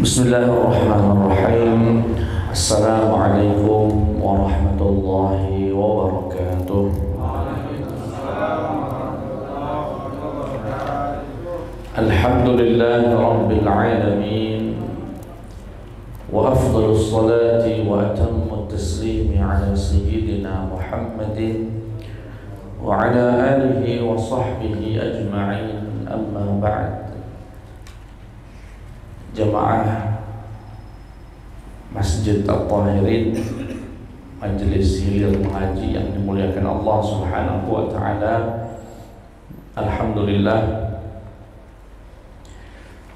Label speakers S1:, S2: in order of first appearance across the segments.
S1: Bismillahirrahmanirrahim. Assalamualaikum warahmatullahi wabarakatuh. Alhamdulillahi rabbil alamin. Wa afdalus salati wa atammut taslimi ala sayyidina Muhammadin wa ala alihi wa sahbihi ajma'in. Amma ba'd. Jamaah Masjid At-Tahirin, Majelis Hilir Mengaji yang dimuliakan Allah Subhanahu wa taala. Alhamdulillah,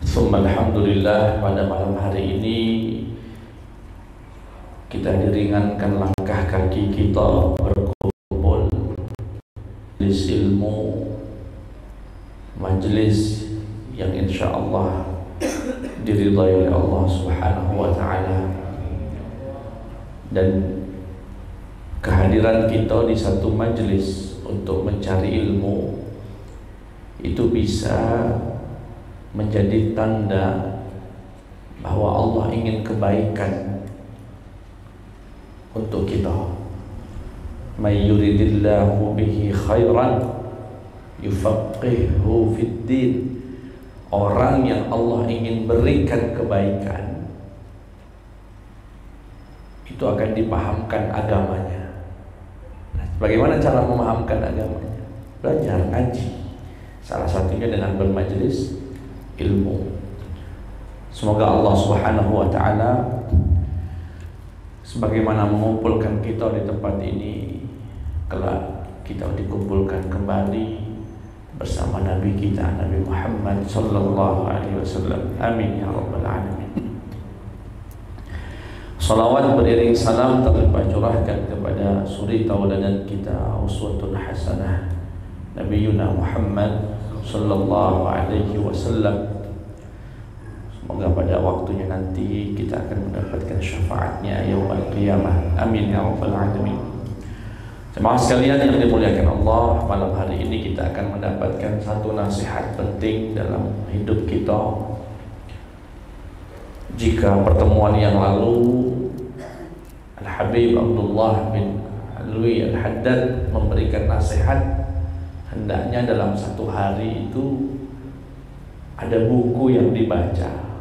S1: tsumma alhamdulillah, pada malam hari ini kita diringankan langkah kaki kita berkumpul di ilmu, majelis yang insyaallah diridhai oleh Allah Subhanahu wa taala, dan kehadiran kita di satu majelis untuk mencari ilmu itu bisa menjadi tanda bahwa Allah ingin kebaikan untuk kita. May yuridillahu bihi khairan yufaqqihhu fid din. Orang yang Allah ingin berikan kebaikan itu akan dipahamkan agamanya. Nah, bagaimana cara memahamkan agamanya? Belajar, ngaji. Salah satunya dengan bermajelis ilmu. Semoga Allah Subhanahu wa taala sebagaimana mengumpulkan kita di tempat ini, kelak kita dikumpulkan kembali bersama Nabi kita, Nabi Muhammad sallallahu alaihi wasallam. Amin ya rabbal alamin. Salawat beriring salam tercurahkan kepada suri tauladan kita, uswatun hasanah, Nabiyuna Muhammad sallallahu alaihi wasallam. Semoga pada waktunya nanti kita akan mendapatkan syafaatnya yaumul qiyamah. Amin ya rabbal alamin. Jemaah sekalian yang dimuliakan Allah, malam hari ini kita akan mendapatkan satu nasihat penting dalam hidup kita. Jika pertemuan yang lalu Al-Habib Abdullah bin Alwi Al-Haddad memberikan nasihat, hendaknya dalam satu hari itu ada buku yang dibaca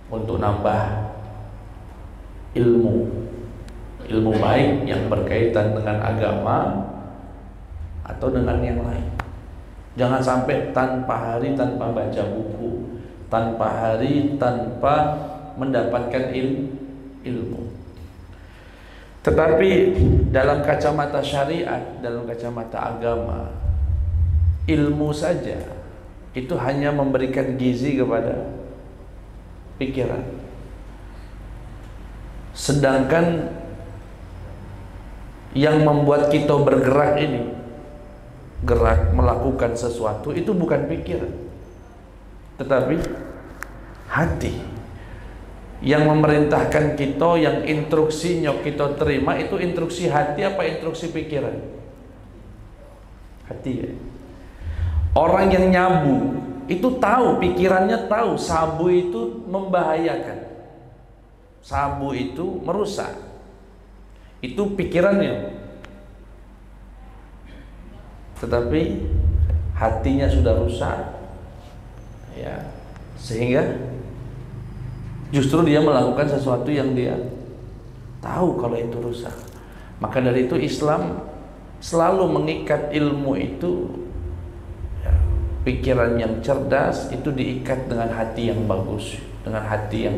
S1: untuk nambah ilmu baik yang berkaitan dengan agama atau dengan yang lain. Jangan sampai tanpa hari tanpa baca buku, tanpa hari tanpa mendapatkan ilmu. Tetapi dalam kacamata syariat, dalam kacamata agama, ilmu saja itu hanya memberikan gizi kepada pikiran. Sedangkan yang membuat kita bergerak ini, gerak melakukan sesuatu, itu bukan pikiran, tetapi hati. Yang memerintahkan kita, yang instruksinya kita terima, itu instruksi hati apa instruksi pikiran? Hati ya. Orang yang nyabu itu tahu, pikirannya tahu sabu itu membahayakan, sabu itu merusak. Itu pikirannya, tetapi hatinya sudah rusak, ya, sehingga justru dia melakukan sesuatu yang dia tahu kalau itu rusak. Maka dari itu Islam selalu mengikat ilmu itu, ya, pikiran yang cerdas itu diikat dengan hati yang bagus, dengan hati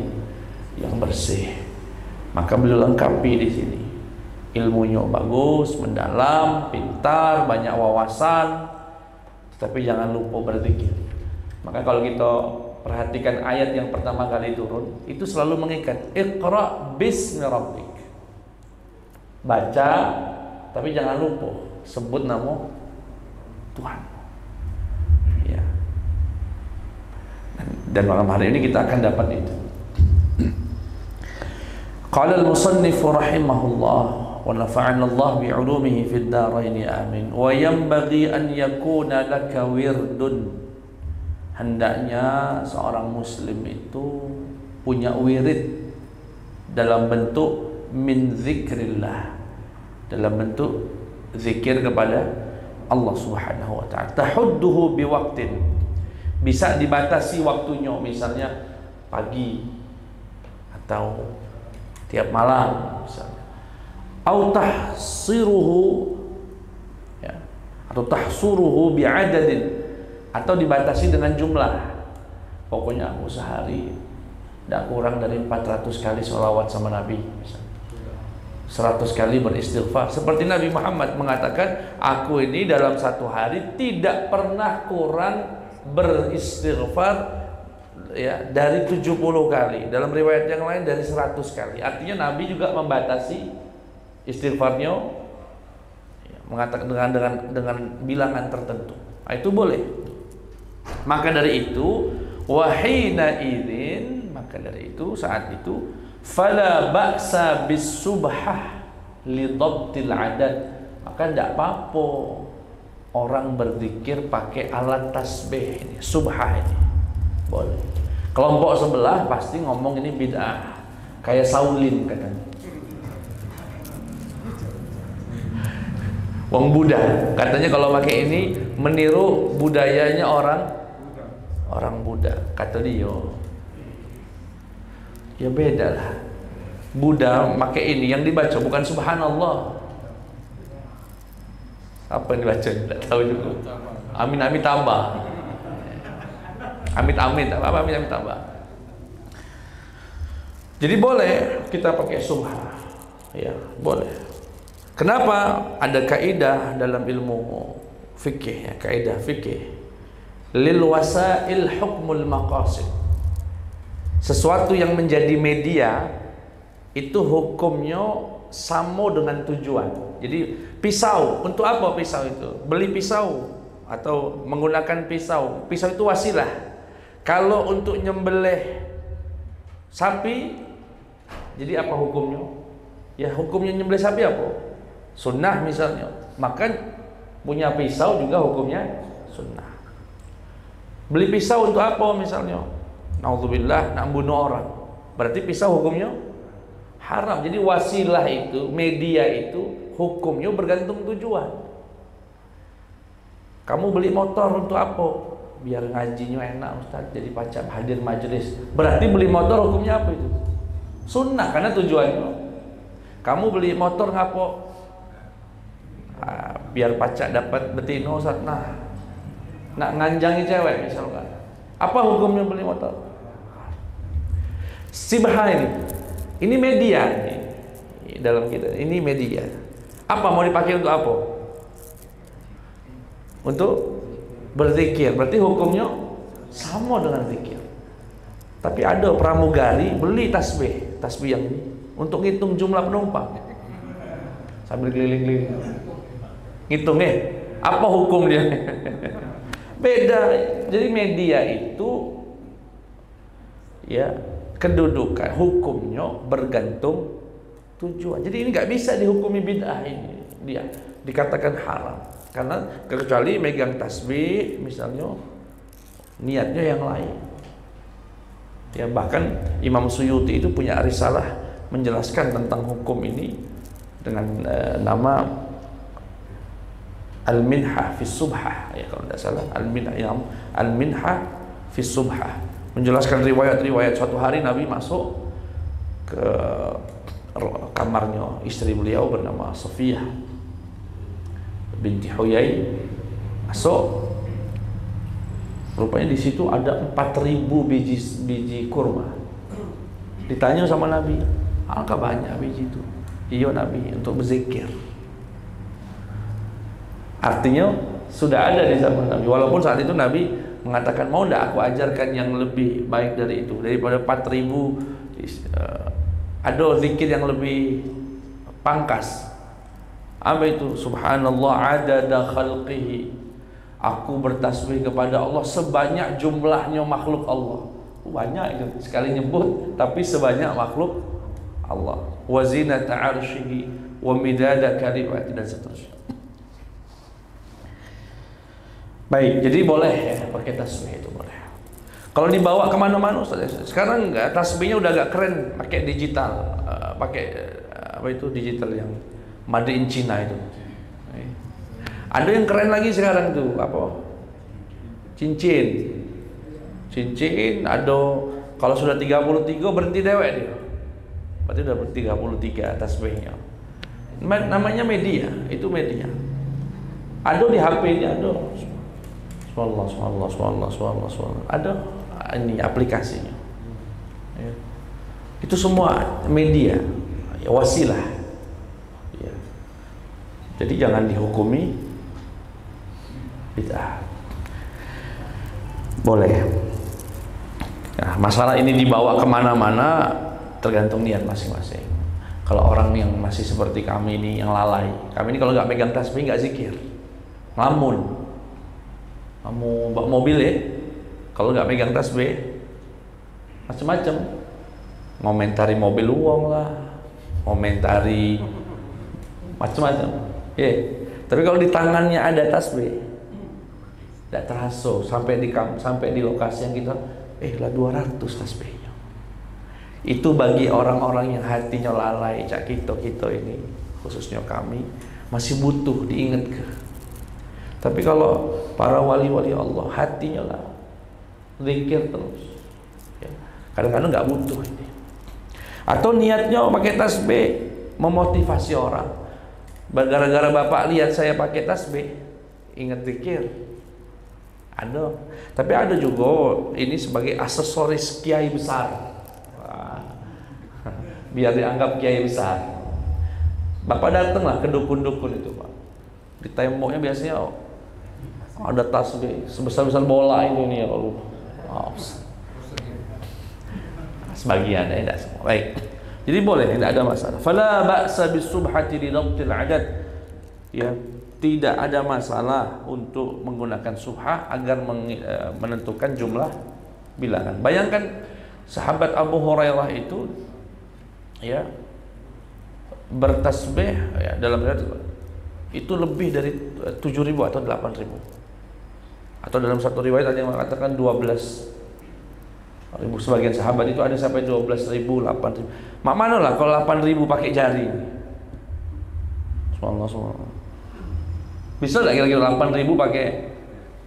S1: yang bersih. Maka beliau lengkapi di sini. Ilmunya bagus, mendalam, pintar, banyak wawasan, tetapi jangan lupa berzikir. Maka kalau kita perhatikan ayat yang pertama kali turun, itu selalu mengikat Iqra bismi rabbik. Baca, tapi jangan lupa sebut nama Tuhan. Ya. Dan malam hari ini kita akan dapat itu. Qala al-musannif rahimahullah wa nafa'ana Allah bi'ulumihi fid dharain amin. Wa yanbaghi an yakuna laka wirdun. Hendaknya seorang muslim itu punya wirid dalam bentuk min zikrillah, dalam bentuk zikir kepada Allah Subhanahu wa taala. Tahudduhu biwaqtin, bisa dibatasi waktunya, misalnya pagi atau tiap malam misalnya. Au tahsiruhu, ya, atau tahsuruhu bi'adadin, atau dibatasi dengan jumlah. Pokoknya aku sehari tidak kurang dari 400 kali sholawat sama Nabi, misalnya 100 kali beristighfar. Seperti Nabi Muhammad mengatakan, aku ini dalam satu hari tidak pernah kurang beristighfar, ya, dari 70 kali. Dalam riwayat yang lain dari 100 kali. Artinya Nabi juga membatasi istighfarnya, ya, mengatakan dengan bilangan tertentu. Nah, itu boleh. Maka dari itu, wahina idzin, maka dari itu saat itu, fala ba'sa bis subhah li dhabtil adad, maka tidak apa-apa orang berzikir pakai alat tasbih ini, subhah ini boleh. Kelompok sebelah pasti ngomong ini bid'ah, kayak Saulin katanya. Wong Buddha katanya kalau pakai ini meniru budayanya orang Buddha, kata dia. Ya beda lah. Buddha pakai ini, yang dibaca bukan subhanallah. Apa yang dibaca? Tidak tahu juga. Amin amin tambah. Amit amit apa amit amit tambah. Jadi boleh kita pakai subhan, ya boleh. Kenapa? Ada kaidah dalam ilmu fikih, ya, kaidah fikih. Lil wasail hukmul maqasid. Sesuatu yang menjadi media itu hukumnya sama dengan tujuan. Jadi pisau, untuk apa pisau itu? Beli pisau atau menggunakan pisau. Pisau itu wasilah. Kalau untuk nyembelih sapi, jadi apa hukumnya? Ya hukumnya nyembelih sapi apa? Sunnah misalnya. Maka punya pisau juga hukumnya sunnah. Beli pisau untuk apa misalnya? Naudzubillah, nak bunuh orang. Berarti pisau hukumnya haram. Jadi wasilah itu, media itu hukumnya bergantung tujuan. Kamu beli motor untuk apa? Biar ngajinya enak Ustaz, jadi pacak hadir majelis. Berarti beli motor hukumnya apa itu? Sunnah, karena tujuannya. Kamu beli motor ngapo? Biar pacak dapat betina Ustaz. Nah, nak nganjangi cewek misalkan. Apa hukumnya beli motor? Sibah ini media ini, dalam kita ini media. Apa mau dipakai untuk apa? Untuk berzikir. Berarti hukumnya sama dengan zikir. Tapi ada pramugari beli tasbih yang ini untuk ngitung jumlah penumpang sambil keliling-keliling. Ngitung apa hukum dia? Beda. Jadi media itu, ya, kedudukan hukumnya bergantung tujuan. Jadi ini nggak bisa dihukumi bid'ah, ini dia dikatakan haram karena kecuali megang tasbih misalnya niatnya yang lain. Ya, bahkan Imam Suyuti itu punya risalah menjelaskan tentang hukum ini dengan nama Al-Minhah fi Subhah, ya kalau tidak salah, Al-Minhah fi Subhah, menjelaskan riwayat-riwayat. Suatu hari Nabi masuk ke kamarnya istri beliau bernama Safiyah binti Huyai. Masuk, rupanya di situ ada 4.000 biji kurma. Ditanya sama Nabi, alangkah banyak biji itu? Iya Nabi, untuk berzikir. Artinya sudah ada di zaman Nabi. Walaupun saat itu Nabi mengatakan, mau tidak aku ajarkan yang lebih baik dari itu, daripada 4.000 ada zikir yang lebih pangkas. Apa itu? Subhanallah adada khalqihi, aku bertasbih kepada Allah sebanyak jumlahnya makhluk Allah. Banyak itu, sekali nyebut tapi sebanyak makhluk Allah. Wa zinata arsyihi wa midada kalimati, dan seterusnya. Baik, jadi boleh ya pakai tasbih, itu boleh. Kalau dibawa kemana-mana Ustaz, sekarang tasbihnya udah agak keren, pakai digital, pakai apa itu digital yang made in China itu. Ada yang keren lagi sekarang tuh, apa? Cincin. Ada kalau sudah 33 berhenti dewek dia. Berarti udah 33 tasbihnya. Namanya media, itu media. Ada di HP-nya, ada. Subhanallah. Ada ini aplikasinya. Ya. Itu semua media, ya, wasilah. Ya. Jadi jangan dihukumi bid'ah. Boleh. Nah, masalah ini dibawa kemana-mana tergantung niat masing-masing. Kalau orang yang masih seperti kami ini yang lalai, kami ini kalau nggak megang tasbih nggak zikir, ngelamun. Kamu bawa mobil ya, kalau nggak megang tasbih, macam-macam. Ngomentari mobil uang lah, ngomentari macam-macam. Ya. Tapi kalau di tangannya ada tasbih, tidak terasa sampai di lokasi yang kita lah 200 tasbihnya. Itu bagi orang-orang yang hatinya lalai, cak kita ini, khususnya kami masih butuh diingatkan. Tapi kalau para wali-wali Allah hatinya lah zikir terus, ya. Kadang-kadang nggak butuh ini. Atau niatnya pakai tasbih memotivasi orang. Gara-gara bapak lihat saya pakai tasbih, ingat zikir. Ada. Tapi ada juga ini sebagai aksesoris kiai besar. Wah. Biar dianggap kiai besar. Bapak datanglah ke dukun-dukun itu, Pak. Di temboknya biasanya ada tasbih sebesar-besar bola itu nih ya Allah. Sebagian ya, tidak semua. Baik. Jadi boleh, tidak ada masalah. Fala ba'sa bisubhati li dhabtil adad. Ya, tidak ada masalah untuk menggunakan subhah agar menentukan jumlah bilangan. Bayangkan sahabat Abu Hurairah itu ya bertasbih ya, dalam itu lebih dari 7.000 atau 8.000. Atau dalam satu riwayat ada yang mengatakan 12.000. Sebagian sahabat itu ada sampai 12.000, 8.000. Mak mana lah kalau 8.000 pakai jari. Subhanallah. Bisa enggak kira-kira 8.000 pakai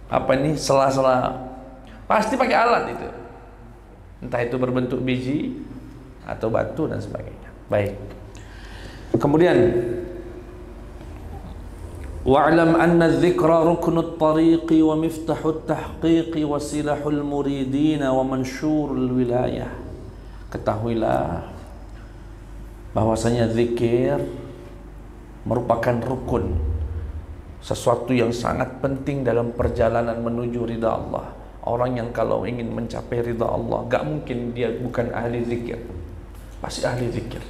S1: apa ini sela-sela? Pasti pakai alat itu. Entah itu berbentuk biji atau batu dan sebagainya. Baik. Kemudian wa'lam anna dzikra ruknut tariqi wa miftahut tahqiqi wa silahul muridina wa mansyurul wilayah. Ketahuilah bahwasanya zikir merupakan rukun, sesuatu yang sangat penting dalam perjalanan menuju ridha Allah. Orang yang kalau ingin mencapai ridha Allah, gak mungkin dia bukan ahli zikir, pasti ahli zikir.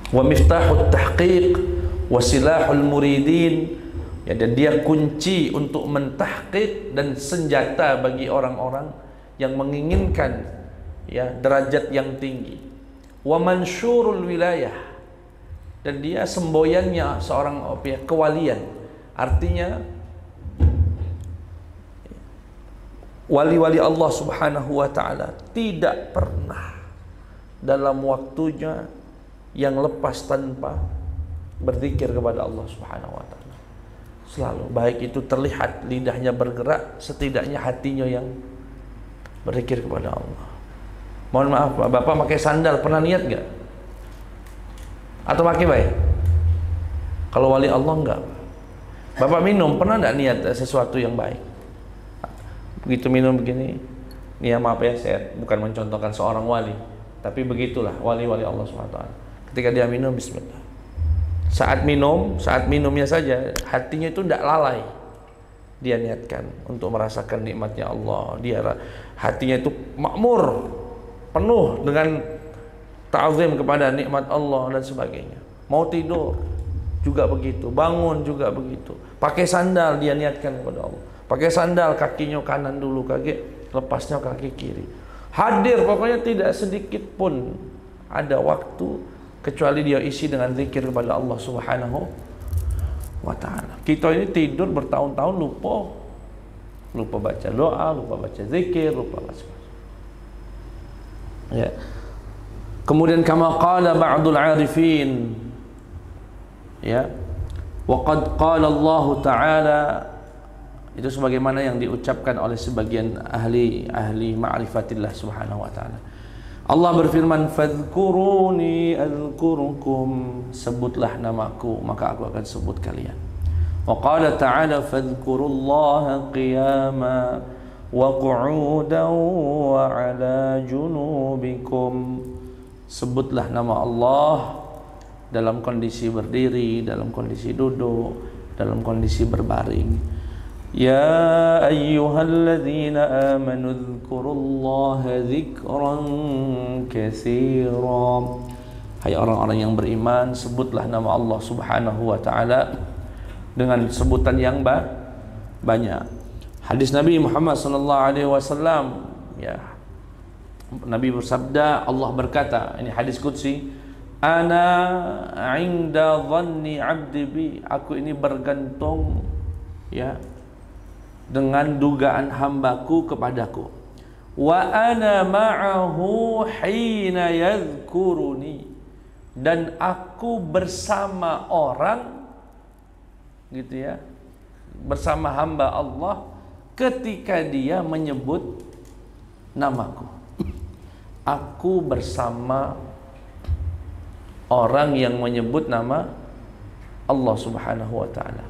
S1: Wa miftahut tahqiq wa silahul muridin, ya, dan dia kunci untuk mentahqiq dan senjata bagi orang-orang yang menginginkan ya derajat yang tinggi. Wa mansyurul wilayah, dan dia semboyannya seorang kewalian. Artinya wali-wali Allah Subhanahu wa taala tidak pernah dalam waktunya yang lepas tanpa berzikir kepada Allah Subhanahu wa taala. Selalu, baik itu terlihat lidahnya bergerak, setidaknya hatinya yang berzikir kepada Allah. Mohon maaf, Bapak pakai sandal pernah niat enggak? Atau pakai baik? Kalau wali Allah enggak. Bapak minum pernah enggak niat sesuatu yang baik? Begitu minum begini, nih maaf ya, saya bukan mencontohkan seorang wali, tapi begitulah wali-wali Allah Subhanahu wa taala. Ketika dia minum, bismillah. Saat minumnya saja hatinya itu tidak lalai. Dia niatkan untuk merasakan nikmatnya Allah. Hatinya itu makmur, penuh dengan ta'zim kepada nikmat Allah dan sebagainya. Mau tidur juga begitu, bangun juga begitu. Pakai sandal dia niatkan kepada Allah. Pakai sandal kakinya kanan dulu, lepasnya kaki kiri. Hadir, pokoknya tidak sedikit pun ada waktu kecuali dia isi dengan zikir kepada Allah Subhanahu wa taala. Kita ini tidur bertahun-tahun lupa. lupa baca doa, lupa baca zikir, lupa baca. Ya. Kemudian kama qala ba'dul 'arifin, ya, wa qad qala Allah Ta'ala, itu sebagaimana yang diucapkan oleh sebagian ahli ma'rifatillah subhanahu wa ta'ala. Allah berfirman, fadhkuruni adhkurukum, sebutlah namaku maka aku akan sebut kalian. Wa qala ta'ala, fadhkurullaha qiyama wa qu'udan wa ala junubikum, sebutlah nama Allah dalam kondisi berdiri, dalam kondisi duduk, dalam kondisi berbaring. Ya ayyuhalladzina amanu dzkurullaha dzikran katsira, hai orang-orang yang beriman, sebutlah nama Allah subhanahu wa ta'ala dengan sebutan yang banyak. Hadis Nabi Muhammad sallallahu alaihi wasallam, ya, Nabi bersabda, Allah berkata, ini hadis qudsi, ana 'inda dhanni 'abdi bi, aku ini bergantung, ya, dengan dugaan hambaku kepadaku. Wa ana ma'ahu hina yadhkuruni, dan aku bersama orang, gitu ya, bersama hamba Allah ketika dia menyebut namaku. Aku bersama orang yang menyebut nama Allah subhanahu wa ta'ala.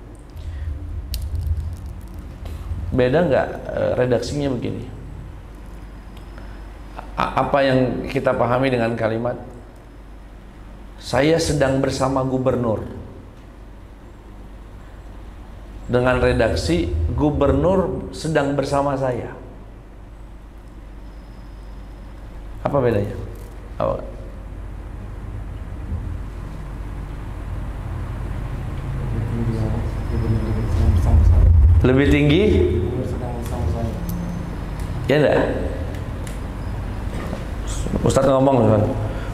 S1: Beda nggak redaksinya begini? Apa yang kita pahami dengan kalimat saya sedang bersama gubernur, dengan redaksi gubernur sedang bersama saya? Apa bedanya? Apa? Lebih tinggi? Ya enggak? Ustadz ngomong,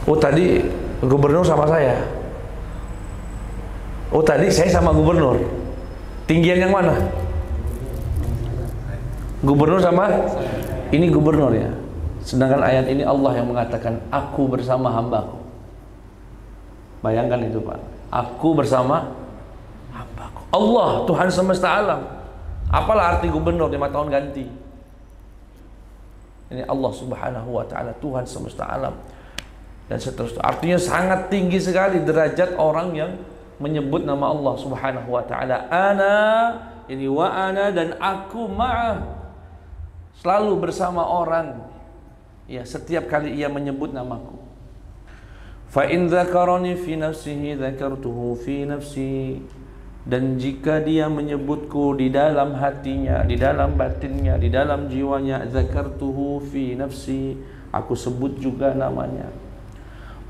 S1: oh tadi gubernur sama saya. Oh tadi saya sama gubernur. Tinggian yang mana? Gubernur sama? Ini gubernur ya. Sedangkan ayat ini Allah yang mengatakan aku bersama hambaku. Bayangkan itu Pak. Aku bersama hambaku. Allah, Tuhan semesta alam. Apalah arti gubernur 5 tahun ganti? Ini Allah subhanahu wa ta'ala, Tuhan semesta alam, dan seterusnya. Artinya sangat tinggi sekali derajat orang yang menyebut nama Allah subhanahu wa ta'ala. Ana, ini wa ana, dan aku ma'ah, selalu bersama orang, ya, setiap kali ia menyebut namaku. Fa in dzakarani fi nafsihi dzakartuhu fi nafsi, dan jika dia menyebutku di dalam hatinya, di dalam batinnya, di dalam jiwanya, zakartuhu fi nafsi, aku sebut juga namanya.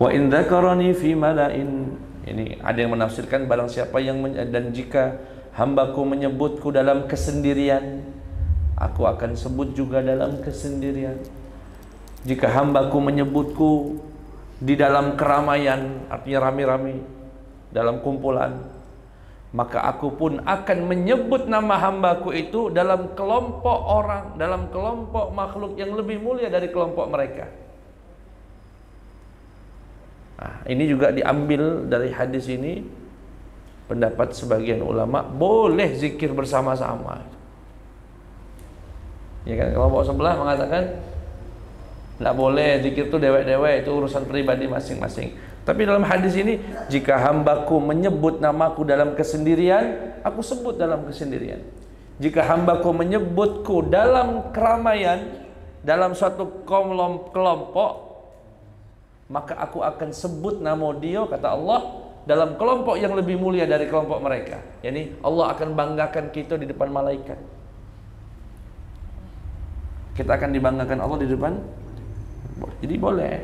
S1: Wa in dzakarani fi mala'in, ini ada yang menafsirkan barang siapa yang dan jika hambaku menyebutku dalam kesendirian, aku akan sebut juga dalam kesendirian. Jika hambaku menyebutku di dalam keramaian, artinya rame-rame, dalam kumpulan, maka aku pun akan menyebut nama hambaku itu dalam kelompok orang, dalam kelompok makhluk yang lebih mulia dari kelompok mereka. Nah, ini juga diambil dari hadis ini, pendapat sebagian ulama, boleh zikir bersama-sama. Ya kan, kelompok sebelah mengatakan tidak boleh, zikir itu dewek-dewek, itu urusan pribadi masing-masing. Tapi dalam hadis ini, jika hambaku menyebut namaku dalam kesendirian, aku sebut dalam kesendirian. Jika hambaku menyebutku dalam keramaian, dalam suatu kelompok, maka aku akan sebut nama dia, kata Allah, dalam kelompok yang lebih mulia dari kelompok mereka. Yani Allah akan banggakan kita di depan malaikat. Kita akan dibanggakan Allah di depan. Jadi boleh,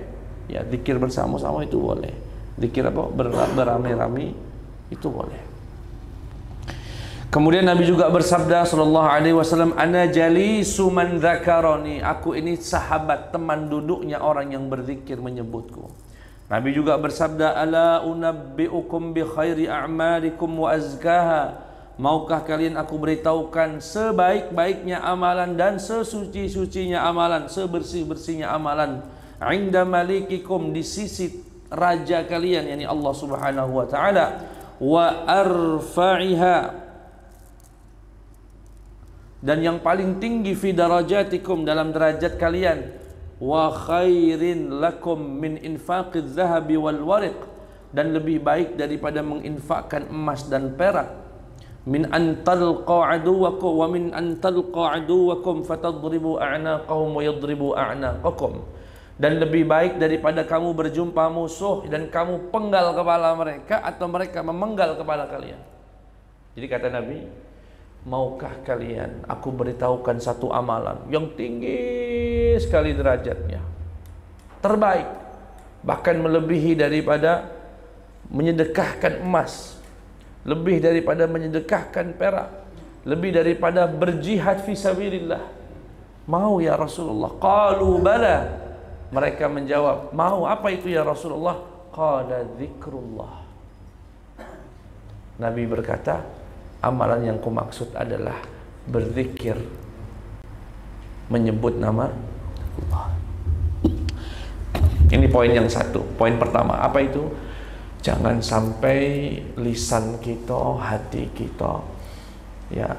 S1: ya, zikir bersama-sama itu boleh. Zikir apa? Beramai-ramai itu boleh. Kemudian Nabi juga bersabda sallallahu alaihi wasallam, ana jalisu man dzakarani, aku ini sahabat, teman duduknya orang yang berzikir menyebutku. Nabi juga bersabda, ala unabbiukum bi khairi a'malikum wa azkaha, maukah kalian aku beritahukan sebaik-baiknya amalan dan sesuci-sucinya amalan, sebersih-bersihnya amalan, inda malikikum, di sisi raja kalian, yakni Allah Subhanahu wa taala, wa arfa'iha, dan yang paling tinggi, fi darajatikum, dalam derajat kalian, wa khairin lakum min infaqiz zahabi wal wariq, dan lebih baik daripada menginfakkan emas dan perak, min an talqa aduwakum wa min an talqa aduwakum fatadribu a'naqahum wa yadribu a'naqakum, dan lebih baik daripada kamu berjumpa musuh dan kamu penggal kepala mereka atau mereka memenggal kepala kalian. Jadi kata Nabi, maukah kalian aku beritahukan satu amalan yang tinggi sekali derajatnya, terbaik, bahkan melebihi daripada menyedekahkan emas, lebih daripada menyedekahkan perak, lebih daripada berjihad fi sabilillah. Mau ya Rasulullah? Qalu bala. Mereka menjawab, mau. Apa itu ya Rasulullah? Qala zikrullah. Nabi berkata, amalan yang kumaksud adalah berzikir, menyebut nama Allah. Ini poin yang satu. Poin pertama, apa itu? Jangan sampai lisan kita, hati kita, ya,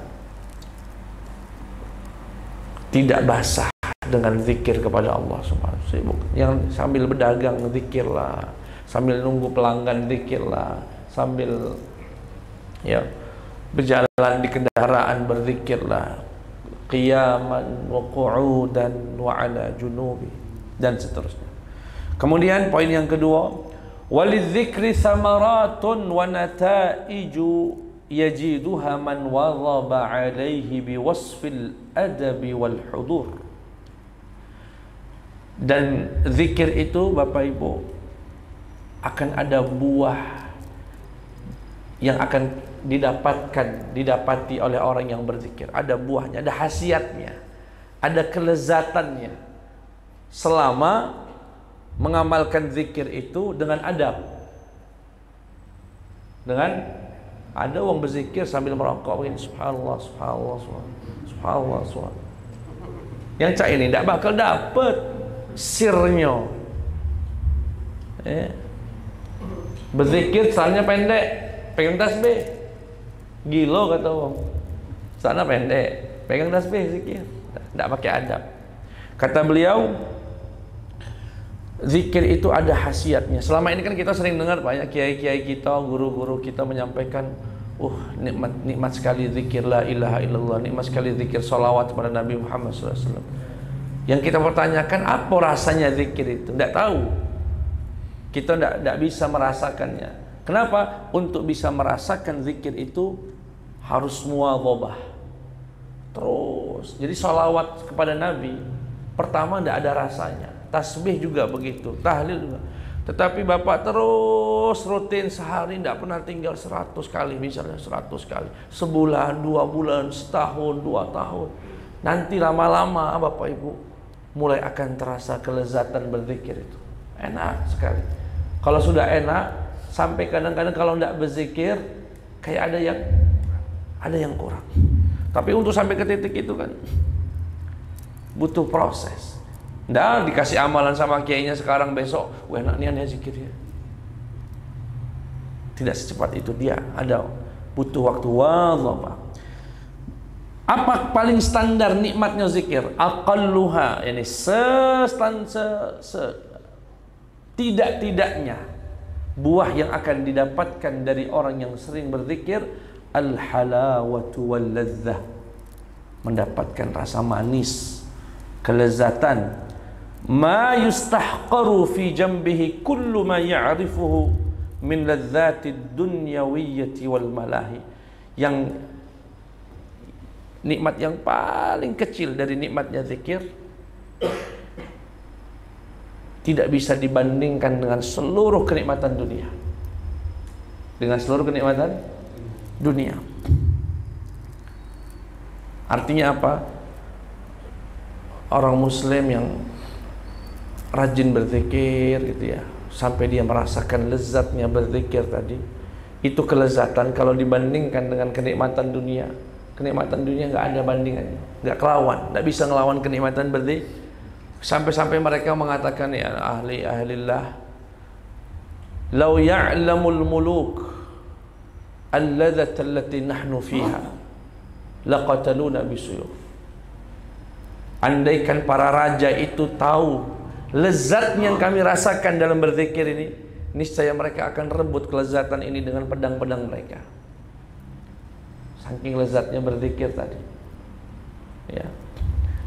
S1: tidak basah dengan zikir kepada Allah Subhanahu wa ta'ala. Yang sambil berdagang zikirlah, sambil nunggu pelanggan zikirlah, sambil ya berjalan di kendaraan berzikirlah, qiyaman wa qu'udan wa ala junubi, dan seterusnya. Kemudian poin yang kedua, walidzikri samaratun wa nataiju yajiduha man wadhaba alaihi biwasfil adabi wal hudur. Dan zikir itu Bapak Ibu akan ada buah yang akan didapati oleh orang yang berzikir. Ada buahnya, ada khasiatnya, ada kelezatannya selama mengamalkan zikir itu dengan adab. Dengan ada orang berzikir sambil merokok begini, subhanallah, subhanallah, subhanallah, subhanallah. Yang cak ini tidak bakal dapat sirnya. Berzikir salahnya pendek, pegang tasbih. Gila kata orang. Sana pendek, pegang tasbih zikir. Tidak pakai adab. Kata beliau, zikir itu ada khasiatnya. Selama ini kan kita sering dengar banyak kiai-kiai kita, guru-guru kita menyampaikan, nikmat sekali zikir la ilaha illallah, nikmat sekali zikir salawat kepada Nabi Muhammad SAW. Yang kita pertanyakan, apa rasanya zikir itu? Tidak tahu. Kita tidak bisa merasakannya. Kenapa? Untuk bisa merasakan zikir itu harus muwadhabah terus. Jadi salawat kepada Nabi pertama tidak ada rasanya. Tasbih juga begitu, tahlil juga. Tetapi Bapak terus rutin sehari, tidak pernah tinggal 100 kali, misalnya 100 kali, sebulan, 2 bulan, setahun, 2 tahun. Nanti lama-lama Bapak Ibu mulai akan terasa kelezatan berzikir itu. Enak sekali. Kalau sudah enak, sampai kadang-kadang kalau tidak berzikir kayak ada yang kurang. Tapi untuk sampai ke titik itu kan butuh proses. Nggak dikasih amalan sama kiainya sekarang, besok enak niatnya zikir ya. Tidak secepat itu, dia ada butuh waktu. Wadhabah. Apa paling standar nikmatnya zikir? Aqalluha, yani tidak-tidaknya buah yang akan didapatkan dari orang yang sering berzikir, al-halawatu wal ladzah, mendapatkan rasa manis, kelezatan. Ma yustahqaru fi jambihi kullu ma ya'rifuhu min ladzatid dunyawiyyati wal malahi. Yang nikmat yang paling kecil dari nikmatnya zikir tidak bisa dibandingkan dengan seluruh kenikmatan dunia. Dengan seluruh kenikmatan dunia. Artinya apa? Orang muslim yang rajin berzikir gitu ya, sampai dia merasakan lezatnya berzikir tadi, Itu kelezatan kalau dibandingkan dengan kenikmatan dunia. Kenikmatan dunia nggak ada bandingannya, nggak kelawan, nggak bisa ngelawan kenikmatan berarti. Sampai-sampai mereka mengatakan, ya ahlillah, lau ya'lamul muluk alladzata allati nahnu fiha laqataluna bisuyuf. Andaikan para raja itu tahu lezat yang kami rasakan dalam berzikir ini, niscaya mereka akan rebut kelezatan ini dengan pedang-pedang mereka. Saking lezatnya berzikir tadi. Ya.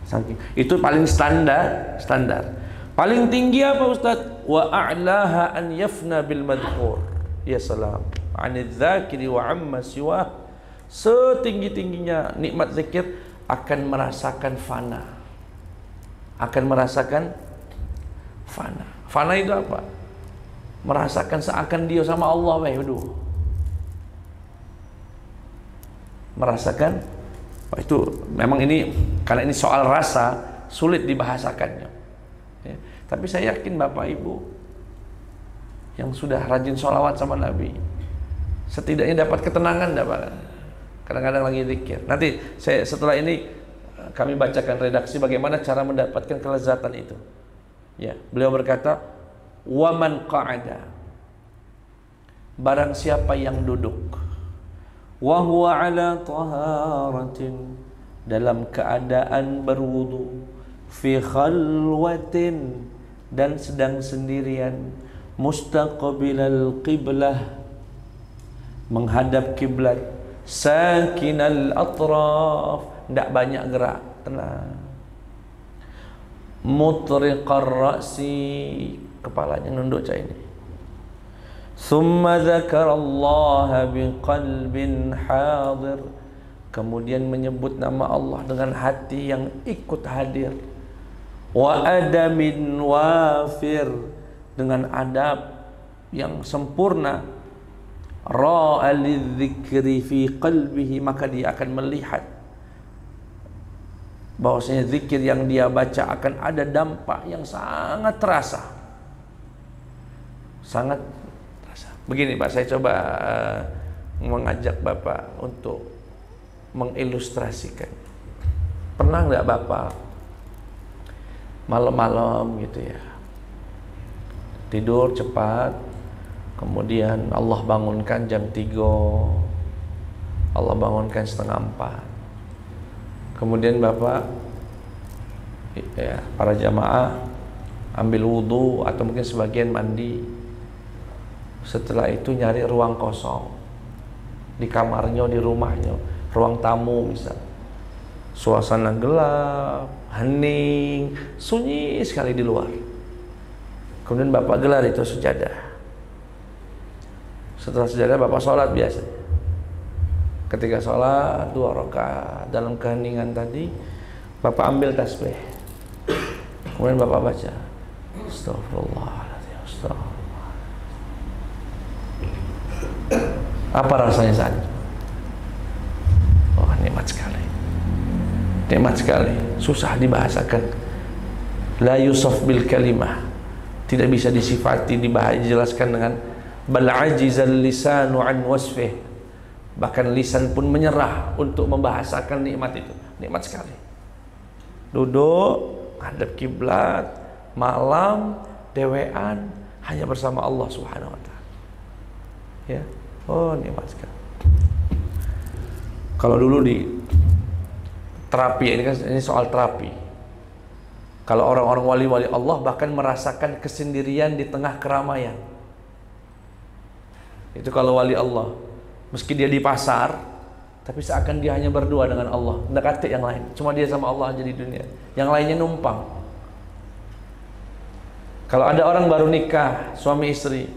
S1: Saking. Itu paling standar. Paling tinggi apa Ustaz? Wa a'laha an yafna bil madhkur. Ya salam. Anidz dzakiri wa amma siwa. Setinggi-tingginya nikmat zikir akan merasakan fana. Akan merasakan fana. Fana itu apa? Merasakan seakan dia sama Allah, merasakan. Itu memang ini karena ini soal rasa sulit dibahasakannya. Ya. Tapi saya yakin Bapak Ibu yang sudah rajin sholawat sama Nabi setidaknya dapat ketenangan, dapat kadang-kadang lagi zikir. Nanti setelah ini kami bacakan redaksi bagaimana cara mendapatkan kelezatan itu. Ya, beliau berkata, waman qa'ada, barang siapa yang duduk, wa huwa ala taharatin, dalam keadaan berwudu, fi khalwatin, dan sedang sendirian, mustaqbilal qiblah, menghadap kiblat, sakinal atraf, tidak banyak gerak, tenang, mutriqar ra'si, kepalanya nunduk cak ini, thumma dzakarallaha biqalbin hadir, kemudian menyebut nama Allah dengan hati yang ikut hadir, wa adamin wafir, dengan adab yang sempurna, ra'a lidzikri fi qalbihi, maka dia akan melihat bahwasanya zikir yang dia baca akan ada dampak yang sangat terasa. Sangat terasa. Begini Pak, saya coba mengajak Bapak untuk mengilustrasikan. Pernah nggak Bapak malam-malam gitu ya, tidur cepat, kemudian Allah bangunkan jam 3, Allah bangunkan setengah 4, kemudian Bapak ya, para jamaah ambil wudhu atau mungkin sebagian mandi, setelah itu nyari ruang kosong di kamarnya, di rumahnya, ruang tamu misal, suasana gelap, hening, sunyi sekali di luar, kemudian Bapak gelar itu sejadah. Setelah sejadah Bapak sholat biasa. Ketika sholat 2 rakaat dalam keheningan tadi, Bapak ambil tasbih, kemudian Bapak baca Astagfirullahaladzim, Astagfirullah. Apa rasanya saat itu? Oh, nikmat sekali, nikmat sekali, susah dibahasakan, la yusaf bil kalimah, tidak bisa disifati, dijelaskan dengan bal ajizal lisanu an wasfih, bahkan lisan pun menyerah untuk membahasakan nikmat itu. Nikmat sekali. Duduk, hadap kiblat, malam, dewean, hanya bersama Allah Subhanahu wa ta'ala. Ya. Oh, nikmat sekali. Kalau dulu di terapi, ini kan ini soal terapi. Kalau orang-orang wali-wali Allah bahkan merasakan kesendirian di tengah keramaian. Itu kalau wali Allah. Meski dia di pasar, tapi seakan dia hanya berdua dengan Allah, mendekati yang lain. Cuma dia sama Allah aja di dunia, yang lainnya numpang. Kalau ada orang baru nikah, suami istri,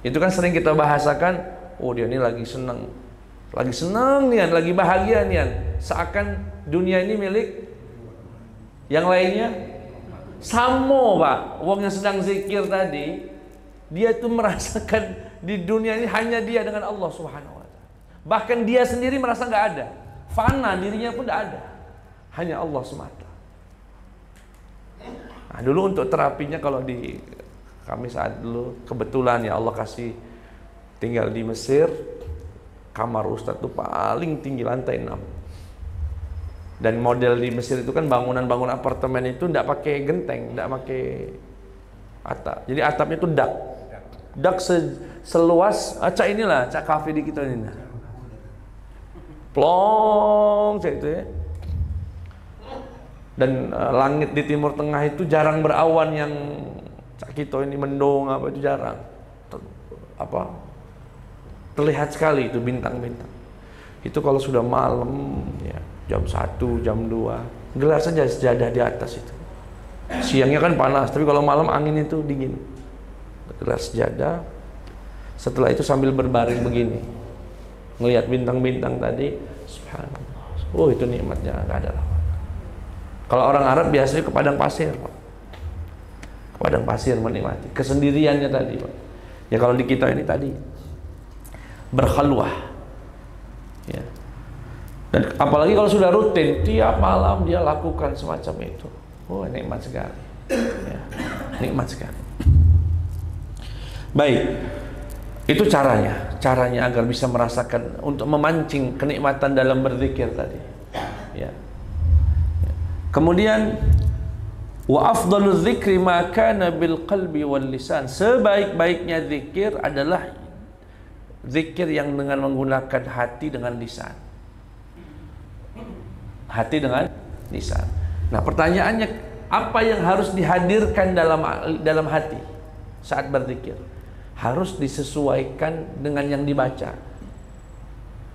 S1: itu kan sering kita bahasakan, oh dia ini lagi senang nian, lagi bahagia nian, seakan dunia ini milik yang lainnya. Samo Pak, wong yang sedang zikir tadi, dia tuh merasakan di dunia ini hanya dia dengan Allah Subhanahu wa ta'ala. Bahkan dia sendiri merasa nggak ada, fana, dirinya pun nggak ada, hanya Allah semata. Nah, dulu untuk terapinya, kalau di kami saat dulu kebetulan ya Allah kasih tinggal di Mesir, kamar Ustadz tuh paling tinggi lantai 6. Dan model di Mesir itu kan bangunan-bangunan apartemen itu tidak pakai genteng, tidak pakai atap. Jadi atapnya itu dak. Dak seluas cak inilah, cak kafe di kita ini. Plong cak itu ya. Dan langit di Timur Tengah itu jarang berawan yang cak kita ini mendung apa itu jarang. Terlihat sekali itu bintang-bintang. Itu kalau sudah malam ya, jam 1, jam 2, gelar saja sejadah di atas itu. Siangnya kan panas, tapi kalau malam angin itu dingin. Gelar sejadah. Setelah itu sambil berbaring begini, ngelihat bintang-bintang tadi, subhanallah. Oh, itu nikmatnya enggak ada lawan. Kalau orang Arab biasanya ke padang pasir, Pak. Ke padang pasir menikmati kesendiriannya tadi, Pak. Ya kalau di kita ini tadi berkhalwah. Ya. Dan apalagi kalau sudah rutin, tiap malam dia lakukan semacam itu. Oh, nikmat sekali. Ya, nikmat sekali. Baik, itu caranya agar bisa merasakan, untuk memancing kenikmatan dalam berzikir tadi. Ya. Kemudian wa afdaluz dzikri ma kana bil qalbi wal lisan. Sebaik-baiknya zikir adalah zikir yang dengan menggunakan hati dengan lisan. Hati dengan lisan. Nah, pertanyaannya, apa yang harus dihadirkan dalam hati saat berzikir? Harus disesuaikan dengan yang dibaca.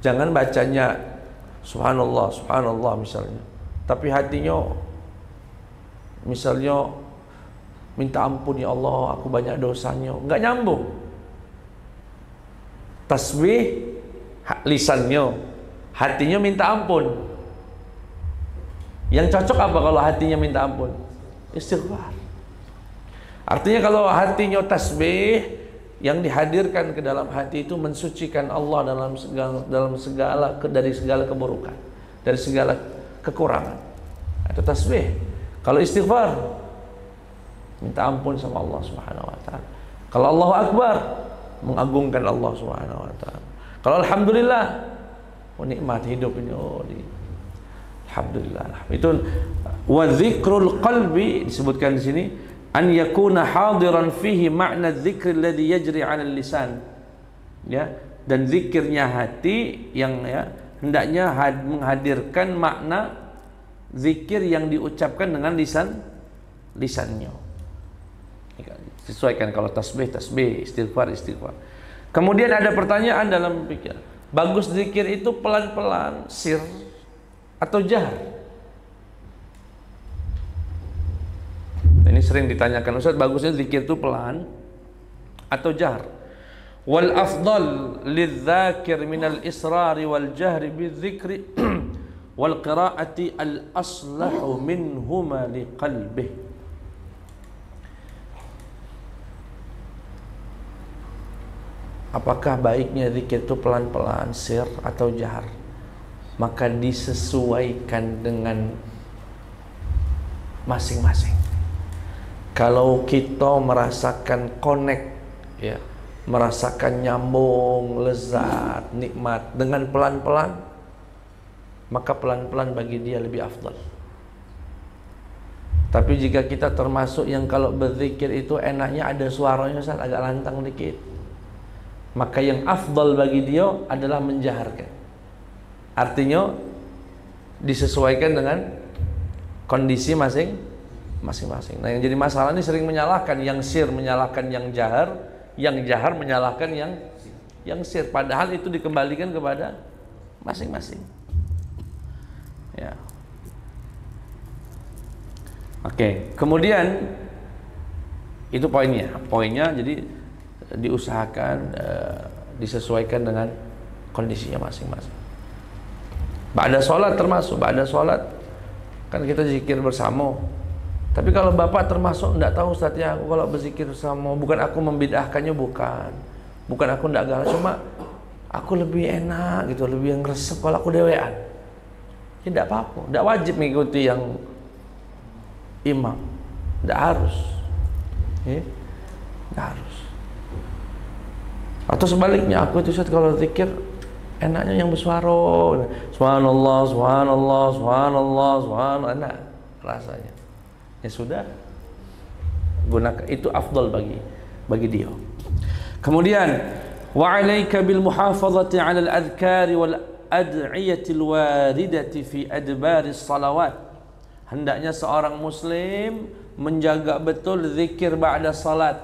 S1: Jangan bacanya subhanallah, subhanallah misalnya, tapi hatinya misalnya minta ampun ya Allah, aku banyak dosanya. Enggak nyambung. Tasbih lisannya, hatinya minta ampun. Yang cocok apa kalau hatinya minta ampun? Istighfar. Artinya kalau hatinya tasbih, yang dihadirkan ke dalam hati itu mensucikan Allah dari segala keburukan, dari segala kekurangan. Itu tasbih. Kalau istighfar, minta ampun sama Allah Subhanahu wa taala. Kalau Allahu Akbar, mengagungkan Allah Subhanahu wa taala. Kalau alhamdulillah, nikmat hidup ini. Alhamdulillah. Itu wa dzikrul qalbi disebutkan di sini, an yakuna hadiran fihi ma'na dzikri alladhi yajri 'ala lisan. Ya, dan zikirnya hati yang ya hendaknya menghadirkan makna zikir yang diucapkan dengan lisannya. Sesuaikan, kalau tasbih, istighfar. Kemudian ada pertanyaan dalam pikir, bagus zikir itu pelan-pelan, sir atau jahar? Ini sering ditanyakan, Ustaz, bagusnya zikir itu pelan atau jahar? Wal afdal lidzakir minal israri wal jahri bidzikri wal qiraati al aslahu minhuma liqalbih. Apakah baiknya zikir itu pelan-pelan, sir atau jahar? Maka disesuaikan dengan masing-masing. Kalau kita merasakan connect, ya, merasakan nyambung, lezat, nikmat dengan pelan-pelan, maka pelan-pelan bagi dia lebih afdal. Tapi jika kita termasuk yang kalau berzikir itu enaknya ada suaranya, Ustaz, agak lantang dikit, maka yang afdal bagi dia adalah menjaharkan. Artinya disesuaikan dengan kondisi masing-masing. Nah, yang jadi masalah ini sering menyalahkan, yang sir menyalahkan yang jahar menyalahkan yang sir. Padahal itu dikembalikan kepada masing-masing. Ya. Oke, kemudian itu poinnya jadi diusahakan disesuaikan dengan kondisinya masing-masing. Ba'da sholat termasuk, ba'da sholat kan kita zikir bersama. Tapi kalau bapak termasuk, enggak tahu Ustaz ya, aku kalau berzikir bersama, bukan aku membid'ahkannya, bukan aku enggak galak, cuma aku lebih enak gitu, lebih ngeresep kalau aku dewean. Ya enggak apa-apa, enggak wajib mengikuti yang imam, enggak harus. Ya, enggak harus. Atau sebaliknya, aku itu Ustaz kalau zikir enaknya yang bersuara, subhanallah, subhanallah, subhanallah, subhanallah, enak rasanya. Ya sudah, gunakan itu, afdal bagi dia. Kemudian wa 'alaika bil muhafazati 'ala al-adhkar wal ad'iyati al-waridati fi adbar as-salawat. Hendaknya seorang muslim menjaga betul zikir ba'da salat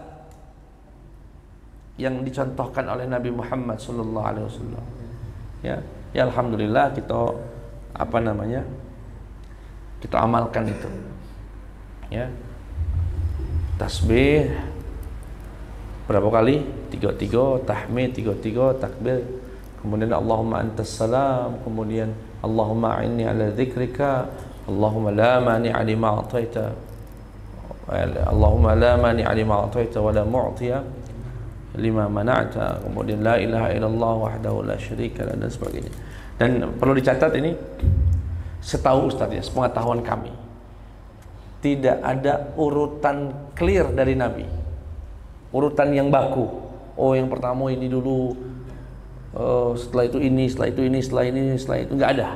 S1: yang dicontohkan oleh Nabi Muhammad sallallahu alaihi wasallam. Ya, alhamdulillah kita kita amalkan itu. Ya. Tasbih berapa kali? 33, tahmid 33, takbir. Kemudian Allahumma antas salam, kemudian Allahumma a'inni ala dzikrika, Allahumma la mani'a lima a'taita. Allahumma la mani'a lima a'taita wa la mu'tiya lima mana'ta. Kemudian la ilaha illallah wahdahu la syarika lah, dan sebagainya. Dan perlu dicatat ini, setahu Ustaz ya, sepengetahuan kami, tidak ada urutan clear dari Nabi, urutan yang baku. Oh, yang pertama ini dulu, setelah itu ini, setelah itu ini, setelah ini, setelah itu, nggak ada.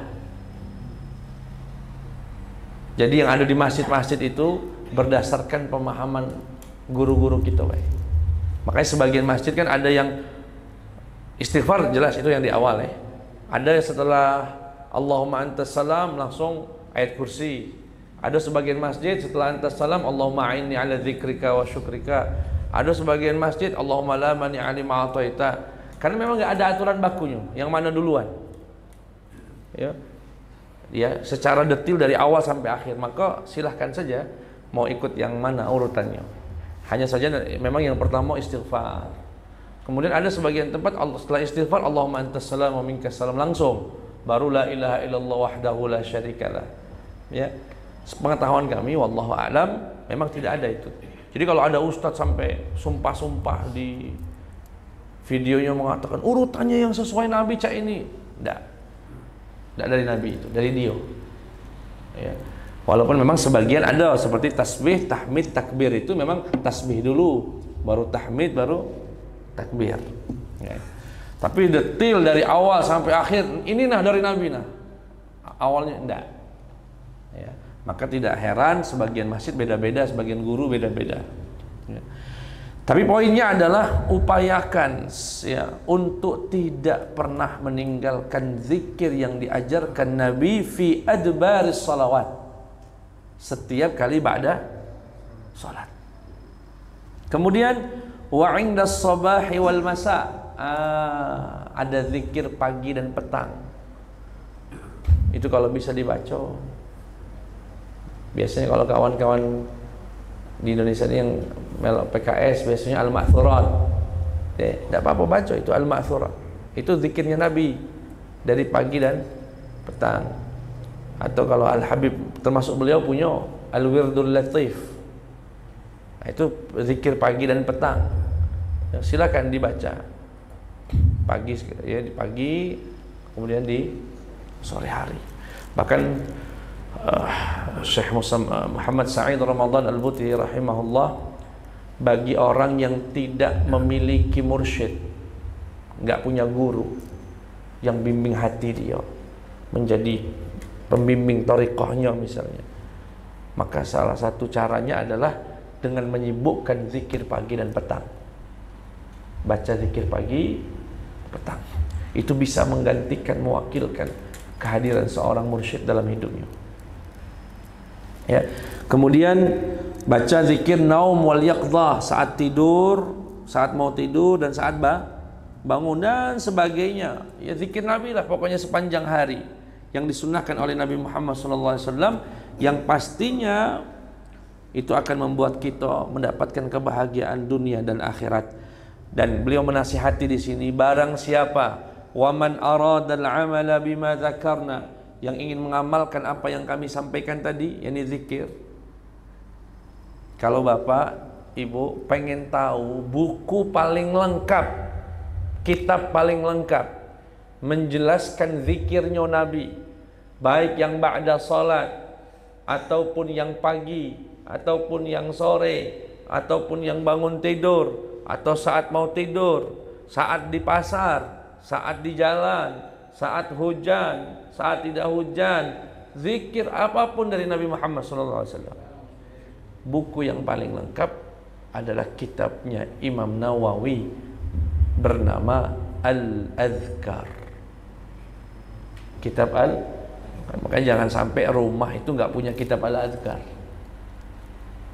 S1: Jadi yang ada di masjid-masjid itu berdasarkan pemahaman guru-guru kita, baik. Makanya sebagian masjid kan ada yang istighfar, jelas itu yang di awal ya. Ada yang setelah Allahumma antas salam langsung ayat kursi. Ada sebagian masjid setelah antas salam Allahumma a'inni ala dzikrika wa syukrika. Ada sebagian masjid Allahumma la mani'a lima a'taita. Karena memang nggak ada aturan bakunya yang mana duluan. Ya, secara detail dari awal sampai akhir. Maka silahkan saja mau ikut yang mana urutannya. Hanya saja memang yang pertama istighfar. Kemudian ada sebagian tempat setelah istighfar Allahumma antas salam wa minkas salam langsung, baru la ilaha illallah wahdahu la syarikalah. Ya. Sepengetahuan kami wallahu a'lam memang tidak ada itu. Jadi kalau ada ustadz sampai sumpah-sumpah di videonya mengatakan urutannya yang sesuai Nabi cak ini, enggak dari Nabi itu, dari dia. Ya. Walaupun memang sebagian ada seperti tasbih, tahmid, takbir itu memang tasbih dulu, baru tahmid, baru takbir. Ya. Tapi detail dari awal sampai akhir ini dari Nabi awalnya enggak. Ya. Maka tidak heran sebagian masjid beda-beda, sebagian guru beda-beda. Ya. Tapi poinnya adalah upayakan ya untuk tidak pernah meninggalkan zikir yang diajarkan Nabi fi adbaris salawat. Setiap kali ba'da salat. Kemudian wa 'indas sabahi wal masa, ada zikir pagi dan petang. Itu kalau bisa dibaca. Biasanya kalau kawan-kawan di Indonesia ini yang melok PKS biasanya al-ma'thurat. Tidak apa-apa baca itu al-ma'thurat. Itu zikirnya Nabi dari pagi dan petang. Atau kalau Al-Habib termasuk beliau punya Al-Wirdul Latif. Itu zikir pagi dan petang. Ya, silakan dibaca. Pagi ya, di pagi, kemudian di sore hari. Bahkan Syekh Muhammad Sa'id Ramadan Al-Buti rahimahullah, bagi orang yang tidak memiliki mursyid, nggak punya guru yang bimbing hati dia menjadi pembimbing thariqahnya misalnya, maka salah satu caranya adalah dengan menyibukkan zikir pagi dan petang. Baca zikir pagi, petang. Itu bisa menggantikan, mewakilkan kehadiran seorang mursyid dalam hidupnya. Ya. Kemudian baca zikir naum wal yaqdhah, saat tidur, saat mau tidur dan saat bangun dan sebagainya. Ya zikir Nabi lah pokoknya sepanjang hari yang disunnahkan oleh Nabi Muhammad SAW, yang pastinya itu akan membuat kita mendapatkan kebahagiaan dunia dan akhirat. Dan beliau menasihati di sini, barang siapa waman aradal amala bima dzakarna, yang ingin mengamalkan apa yang kami sampaikan tadi, yakni zikir. Kalau Bapak, Ibu pengen tahu buku paling lengkap, kitab paling lengkap menjelaskan zikirnya Nabi, baik yang ba'da salat ataupun yang pagi ataupun yang sore ataupun yang bangun tidur atau saat mau tidur, saat di pasar, saat di jalan, saat hujan, saat tidak hujan, zikir apapun dari Nabi Muhammad SAW. Buku yang paling lengkap adalah kitabnya Imam Nawawi bernama Al-Adhkar. Kitab makanya jangan sampai rumah itu nggak punya kitab Al-Adhkar.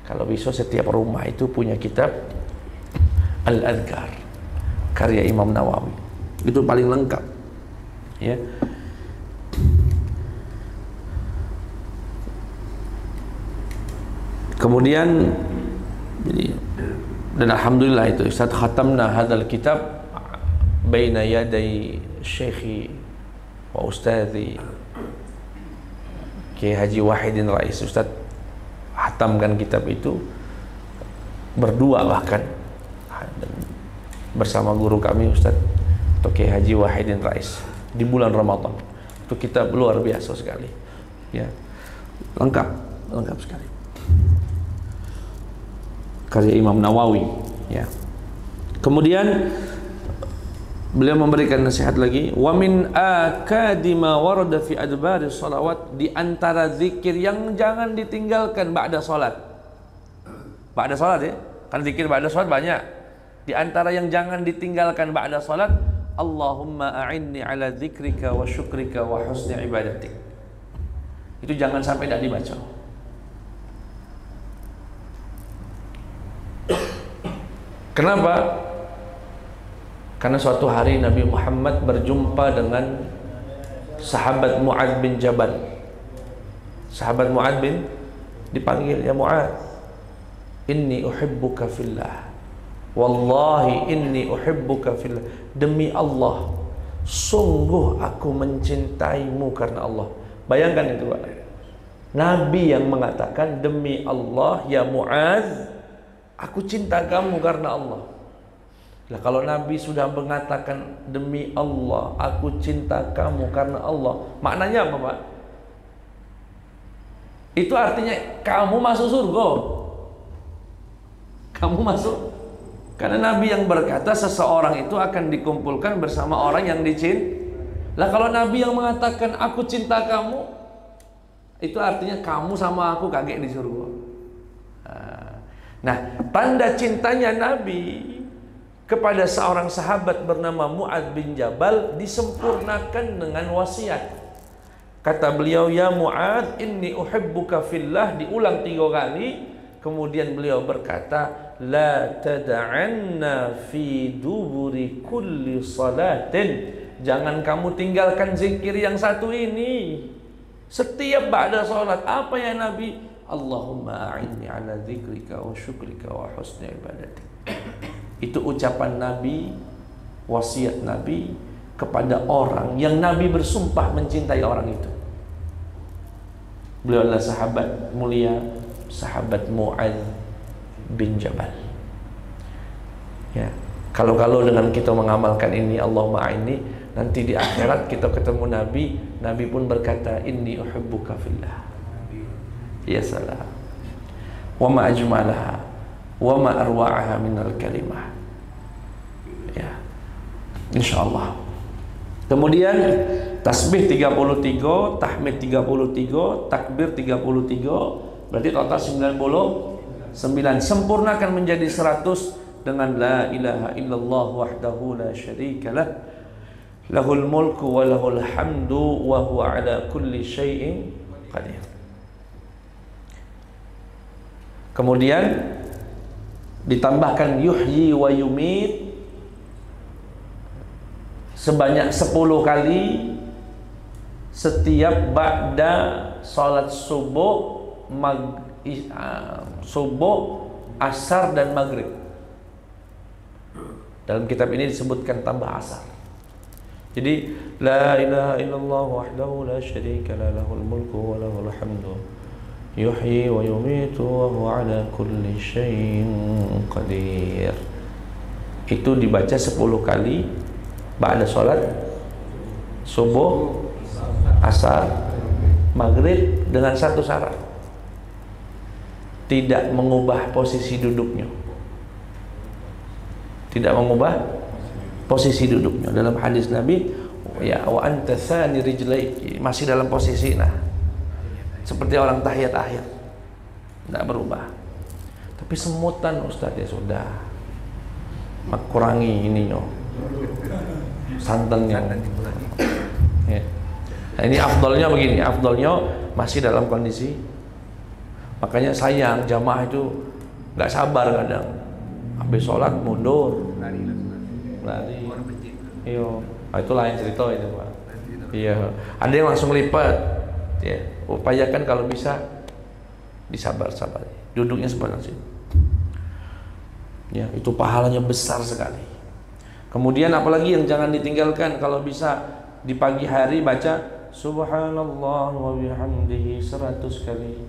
S1: Kalau bisa setiap rumah itu punya kitab Al-Adhkar karya Imam Nawawi. Itu paling lengkap, ya. Kemudian dan alhamdulillah itu Ustaz khatamna hadzal kitab baina yaday syekhi wa ustadzi Kiai Haji Wahidin Rais. Ustaz khatamkan kitab itu berdua bahkan bersama guru kami Ustaz Kiai Haji Wahidin Rais di bulan Ramadan. Itu kitab luar biasa sekali, ya, lengkap sekali karya Imam Nawawi, ya. Kemudian beliau memberikan nasihat lagi, wa min akadima warada fi adbari salawat, di antara zikir yang jangan ditinggalkan ba'da salat. Ba'da salat, ya. Kan zikir ba'da salat banyak. Di antara yang jangan ditinggalkan ba'da salat, Allahumma a'inni ala dzikrika wa syukrika wa husni ibadatik. Itu jangan sampai tidak dibaca. Kenapa? Karena suatu hari Nabi Muhammad berjumpa dengan sahabat Mu'adz bin Jabal. Sahabat Mu'adz bin dipanggil, ya Mu'adz, inni uhibbuka fillah. Wallahi inni uhibbuka fillah. Demi Allah, sungguh aku mencintaimu karena Allah. Bayangkan itu, Pak. Nabi yang mengatakan, demi Allah ya Mu'adz, aku cinta kamu karena Allah. Nah, kalau Nabi sudah mengatakan demi Allah, aku cinta kamu karena Allah, maknanya apa, Pak? Itu artinya kamu masuk surga. Kamu masuk. Karena Nabi yang berkata seseorang itu akan dikumpulkan bersama orang yang dicintai. Lah kalau Nabi yang mengatakan aku cinta kamu, itu artinya kamu sama aku kaget di surga. Nah, tanda cintanya Nabi kepada seorang sahabat bernama Mu'adz bin Jabal disempurnakan dengan wasiat. Kata beliau, ya Mu'adz, inni uhibbuka fillah, diulang 3 kali. Kemudian beliau berkata, la tada'anna fi duburi kulli salatin, jangan kamu tinggalkan zikir yang satu ini setiap ba'da salat. Apa ya Nabi? Allahumma a'inni ala dzikrika wa syukrika wa husni ibadatik. Itu ucapan Nabi, wasiat Nabi kepada orang yang Nabi bersumpah mencintai orang itu. Beliau adalah sahabat mulia, sahabat Mu'adz bin Jabal. Ya, kalau dengan kita mengamalkan ini, Allahumma a'inni, nanti di akhirat kita ketemu Nabi, Nabi pun berkata, inni uhibbuka fillah. Ya salam. Wa ma ajmalaha wa ma arwa'aha minal kalimah. Ya. Insyaallah. Kemudian tasbih 33, tahmid 33, takbir 33, berarti total 99. Sempurnakan menjadi 100 dengan la ilaha illallah wahdahu la syarikalah, lahul mulku wa lahul hamdu wa huwa ala kulli syai'in qadir. Kemudian ditambahkan yuhyi wa yumit sebanyak 10 kali setiap ba'da salat subuh, subuh, asar dan maghrib. Dalam kitab ini disebutkan tambah asar. Jadi la ilaha illallah wahdahu la syarika la, lahul mulku wa lahul hamdu yuhyi wa yumitu wa huwa ala kulli syai'in qadir. Itu dibaca 10 kali ba'da salat subuh, asar, maghrib, dengan satu syarat: tidak mengubah posisi duduknya. Tidak mengubah posisi duduknya. Dalam hadis Nabi, ya wa anta tsani rijlaiki, masih dalam posisi seperti orang tahiyat akhir, tidak berubah. Tapi semutan Ustaz, ya sudah, kurangi ininya, santannya. Ya. Nah, ini afdolnya begini, afdolnya masih dalam kondisi. Makanya sayang jamaah itu nggak sabar kadang, habis sholat mundur, lari. Iya, itu lain cerita itu Pak. Iya, ada yang langsung lipat. Ya, upayakan kalau bisa disabar-sabar, duduknya seperti itu. Ya, itu pahalanya besar sekali. Kemudian apalagi yang jangan ditinggalkan, kalau bisa di pagi hari baca Subhanallah wa bihamdihi 100 kali.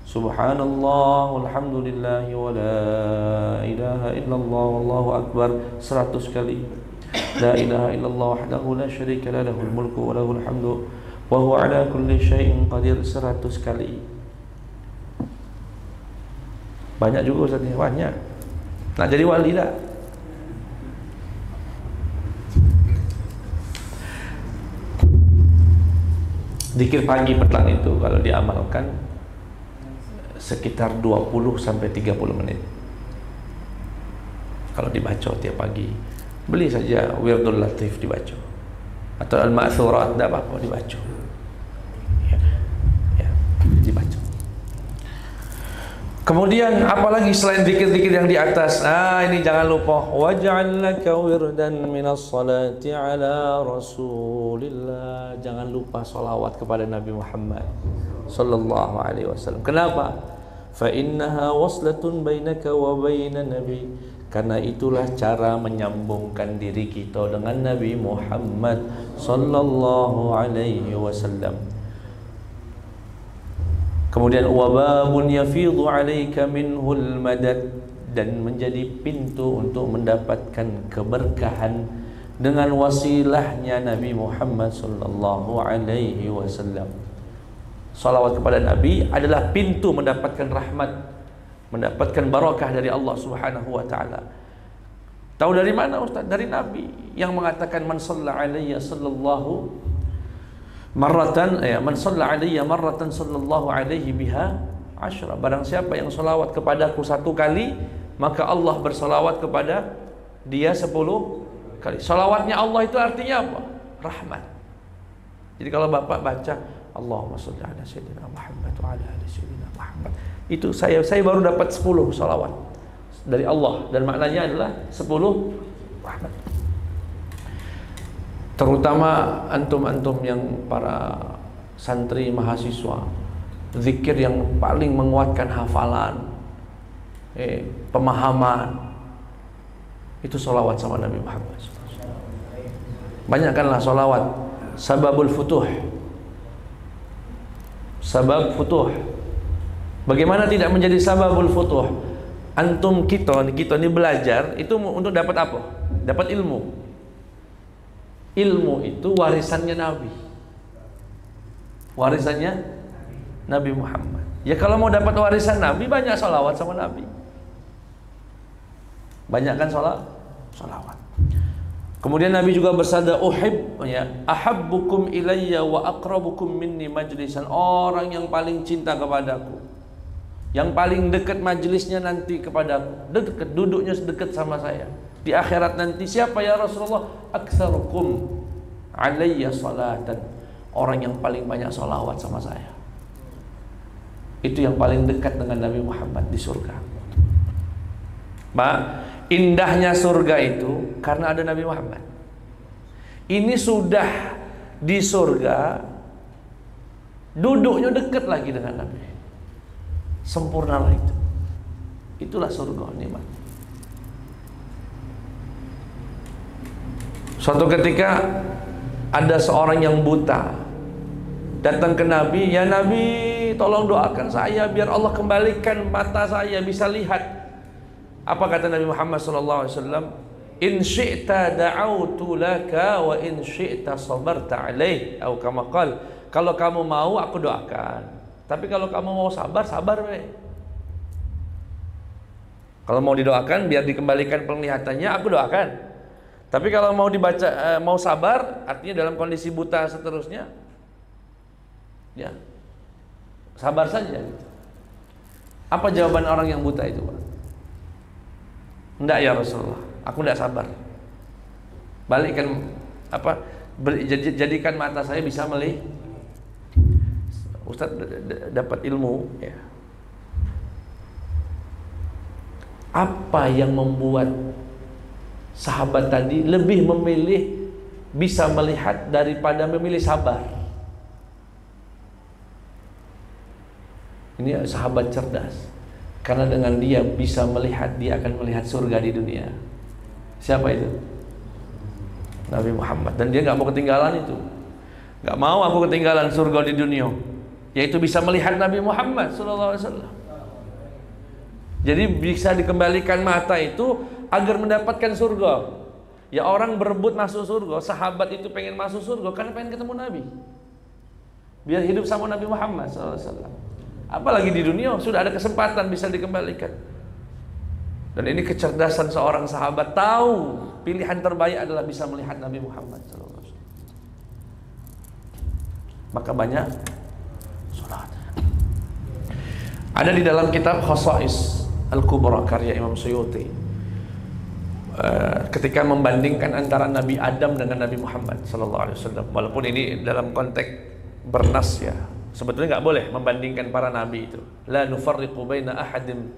S1: Subhanallah walhamdulillahi wa la ilaha illallah wallahu akbar 100 kali. La ilaha illallah wahdahu la syarika lah, lahul mulku wa lahul hamdu wa huwa ala kulli syai'in qadir 100 kali. Banyak juga Ustaz, banyak. Nak jadi wali tak? Zikir pagi petang itu kalau diamalkan sekitar 20 sampai 30 menit. Kalau dibaca tiap pagi, beli saja Wirdul Latif dibaca, atau Al-Ma'thurat, tidak apa-apa dibaca. Ya, dibaca. Kemudian apalagi selain zikir-zikir yang di atas? Ini jangan lupa, waj'al laka wirdan minas salati ala Rasulillah. Jangan lupa salawat kepada Nabi Muhammad sallallahu alaihi wasallam. Kenapa? Fa innaha waslatun bainaka wa baina nabi. Karena itulah cara menyambungkan diri kita dengan Nabi Muhammad sallallahu alaihi wasallam. Kemudian wababun yafidhu 'alaika minhul madad, dan menjadi pintu untuk mendapatkan keberkahan dengan wasilahnya Nabi Muhammad sallallahu alaihi wasallam. Salawat kepada Nabi adalah pintu mendapatkan rahmat, mendapatkan barakah dari Allah Subhanahu wa taala. Tahu dari mana Ustaz? Dari Nabi yang mengatakan man shalla alayya sallallahu marratan, man shalla alayya marratan sallallahu alaihi biha asyra. Barang siapa yang salawat kepadaku 1 kali, maka Allah bersalawat kepada dia 10 kali. Salawatnya Allah itu artinya apa? Rahmat. Jadi kalau Bapak baca Allahumma sholli ala sayyidina Muhammad wa ala ali sayyidina Muhammad, itu saya baru dapat 10 salawat dari Allah, dan maknanya adalah 10 rahmat. Terutama antum-antum yang para santri mahasiswa, zikir yang paling menguatkan hafalan, pemahaman, itu sholawat sama Nabi Muhammad. Banyakkanlah sholawat. Sababul futuh, sabab futuh. Bagaimana tidak menjadi sababul futuh? Antum kita ini belajar itu untuk dapat apa? Dapat ilmu. Ilmu itu warisannya Nabi, warisannya Nabi Muhammad. Ya kalau mau dapat warisan Nabi, banyak salawat sama Nabi, banyakkan salawat. Kemudian Nabi juga bersabda, ahabbukum ilayya wa aqrabukum minni majlisan. Orang yang paling cinta kepadaku, yang paling dekat majlisnya nanti kepadaku, dekat duduknya dekat sama saya di akhirat nanti, siapa ya Rasulullah? Aktsarukum alayya salatan. Orang yang paling banyak salawat sama saya, itu yang paling dekat dengan Nabi Muhammad di surga. Indahnya surga itu karena ada Nabi Muhammad. Ini sudah di surga, duduknya dekat lagi dengan Nabi. Sempurnalah itu. Itulah surga, nikmat. Suatu ketika ada seorang yang buta datang ke Nabi, ya Nabi, tolong doakan saya biar Allah kembalikan mata saya bisa lihat. Apa kata Nabi Muhammad SAW? In syi'ta da'autu laka wa in syi'ta sabarta alaih, atau kama qala, kalau kamu mau aku doakan, tapi kalau kamu mau sabar we. Kalau mau didoakan biar dikembalikan penglihatannya, aku doakan. Tapi kalau mau dibaca, mau sabar, artinya dalam kondisi buta seterusnya, ya sabar saja. Gitu. Apa jawaban orang yang buta itu, Pak? Enggak ya Rasulullah, aku enggak sabar. Balikkan apa? Jadikan mata saya bisa melihat. Ustaz dapat ilmu, ya. Apa yang membuat sahabat tadi lebih memilih bisa melihat daripada memilih sabar? Ini sahabat cerdas, karena dengan dia bisa melihat, dia akan melihat surga di dunia. Siapa itu? Nabi Muhammad. Dan dia nggak mau ketinggalan itu. Nggak mau aku ketinggalan surga di dunia, yaitu bisa melihat Nabi Muhammad SAW. Jadi bisa dikembalikan mata itu agar mendapatkan surga. Ya, orang berebut masuk surga, sahabat itu pengen masuk surga karena pengen ketemu Nabi, biar hidup sama Nabi Muhammad SAW. Apalagi di dunia sudah ada kesempatan bisa dikembalikan. Dan ini kecerdasan seorang sahabat, tahu pilihan terbaik adalah bisa melihat Nabi Muhammad SAW. Maka banyak salat. Ada di dalam kitab Khosais Al-Kubra karya Imam Suyuti, ketika membandingkan antara Nabi Adam dengan Nabi Muhammad SAW. Walaupun ini dalam konteks bernas, ya, sebetulnya nggak boleh membandingkan para nabi itu. La nufarriqu baina ahadim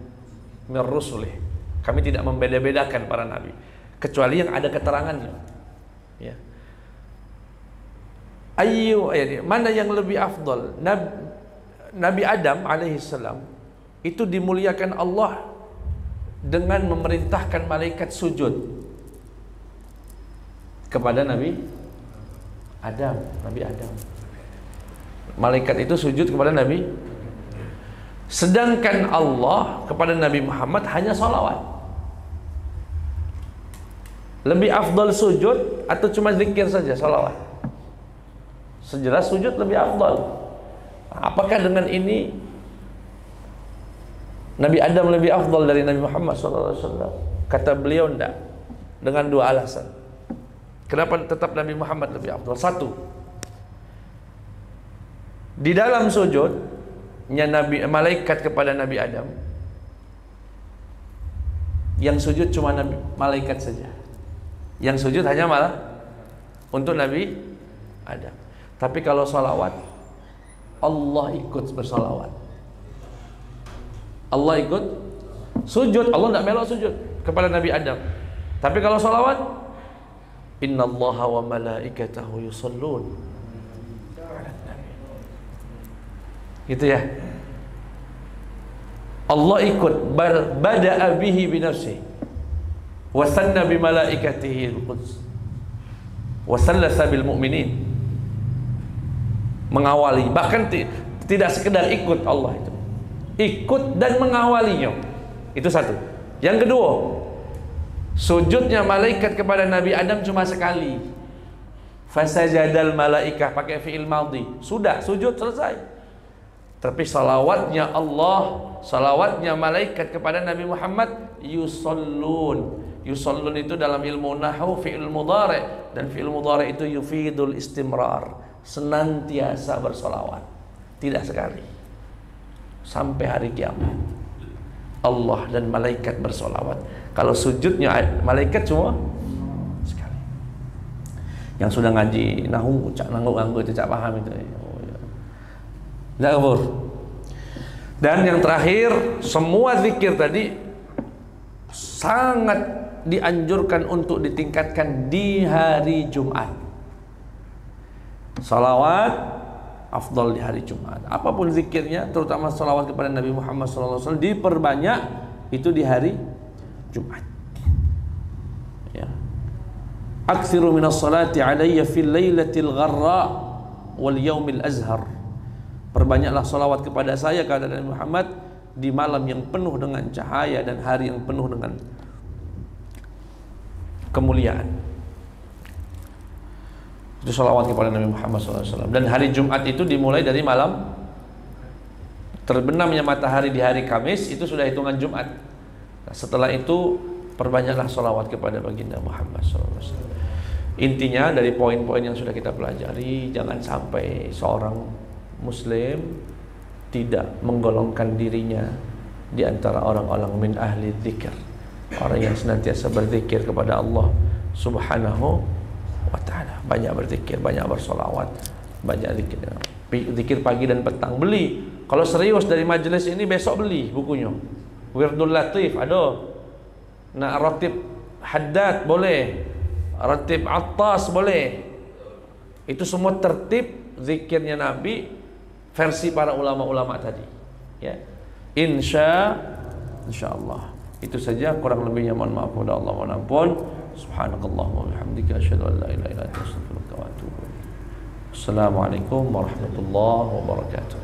S1: min rusulih. Kami tidak membeda-bedakan para nabi kecuali yang ada keterangannya. Ya. Mana yang lebih afdal? Nabi Adam alaihissalam itu dimuliakan Allah dengan memerintahkan malaikat sujud kepada Nabi Adam. Malaikat itu sujud kepada Nabi. Sedangkan Allah kepada Nabi Muhammad hanya salawat. Lebih afdal sujud atau cuma zikir saja salawat? Sejelas sujud lebih afdal. Apakah dengan ini Nabi Adam lebih afdal dari Nabi Muhammad SAW? Kata beliau enggak, dengan dua alasan. Kenapa tetap Nabi Muhammad lebih afdal? Satu, di dalam sujudnya malaikat kepada Nabi Adam, yang sujud cuma malaikat saja. Yang sujud hanya malah untuk Nabi Adam. Tapi kalau salawat, Allah ikut bersalawat. Allah ikut sujud. Allah tidak melok sujud kepada Nabi Adam. Tapi kalau salawat, innallaha wa malaikatahu yusallun. Gitu ya. Allah ikut, bada'a bihi binafsihi wa sanna bi malaikatihi al-quds wa sallasa bil mu'minin. Mengawali, bahkan tidak sekedar ikut, Allah itu ikut dan mengawalinya. Itu satu. Yang kedua, sujudnya malaikat kepada Nabi Adam cuma sekali. Fasajadal malaikah, pakai fi'il madhi. Sudah, sujud selesai. Tapi salawatnya Allah, salawatnya malaikat kepada Nabi Muhammad, yusallun. Yusallun itu dalam ilmu nahwu fi'il mudhari', dan fi'il mudhari' itu yufidul istimrar, senantiasa bersalawat, tidak sekali. Sampai hari kiamat Allah dan malaikat bersolawat. Kalau sujudnya malaikat cuma sekali. Yang sudah ngaji nahu cak nanggu itu cak paham itu. Oh, ya. Tidak kabur. Dan yang terakhir, semua zikir tadi sangat dianjurkan untuk ditingkatkan di hari Jumat. Salawat afdal di hari Jumat. Apapun zikirnya, terutama salawat kepada Nabi Muhammad SAW, diperbanyak itu di hari Jumat. Ya. Aktsiru minas salati alayya fil lailatil gharra wal yaumil azhar. Perbanyaklah salawat kepada saya, kata Nabi Muhammad, di malam yang penuh dengan cahaya dan hari yang penuh dengan kemuliaan. Itu salawat kepada Nabi Muhammad SAW. Dan hari Jumat itu dimulai dari malam terbenamnya matahari di hari Kamis, itu sudah hitungan Jumat. Nah, setelah itu perbanyaklah salawat kepada baginda Muhammad SAW. Intinya dari poin-poin yang sudah kita pelajari, jangan sampai seorang muslim tidak menggolongkan dirinya di antara orang-orang min ahli dzikir, orang yang senantiasa berzikir kepada Allah Subhanahu wa ta'ala. Banyak berzikir, banyak bersolawat, banyak zikir. Zikir pagi dan petang. Beli. Kalau serius dari majelis ini, besok beli bukunya. Wirdul Latif ada. Nak ratib Haddad boleh. Ratib Attas boleh. Itu semua tertib zikirnya Nabi versi para ulama-ulama tadi. Ya. Insyaallah. Itu saja, kurang lebihnya mohon maaf kepada Allah, mohon ampun. Subhanakallahumma wa bihamdika asyhadu an la ilaha illa anta astaghfiruka wa atubu ilaik. Assalamualaikum warahmatullahi wabarakatuh.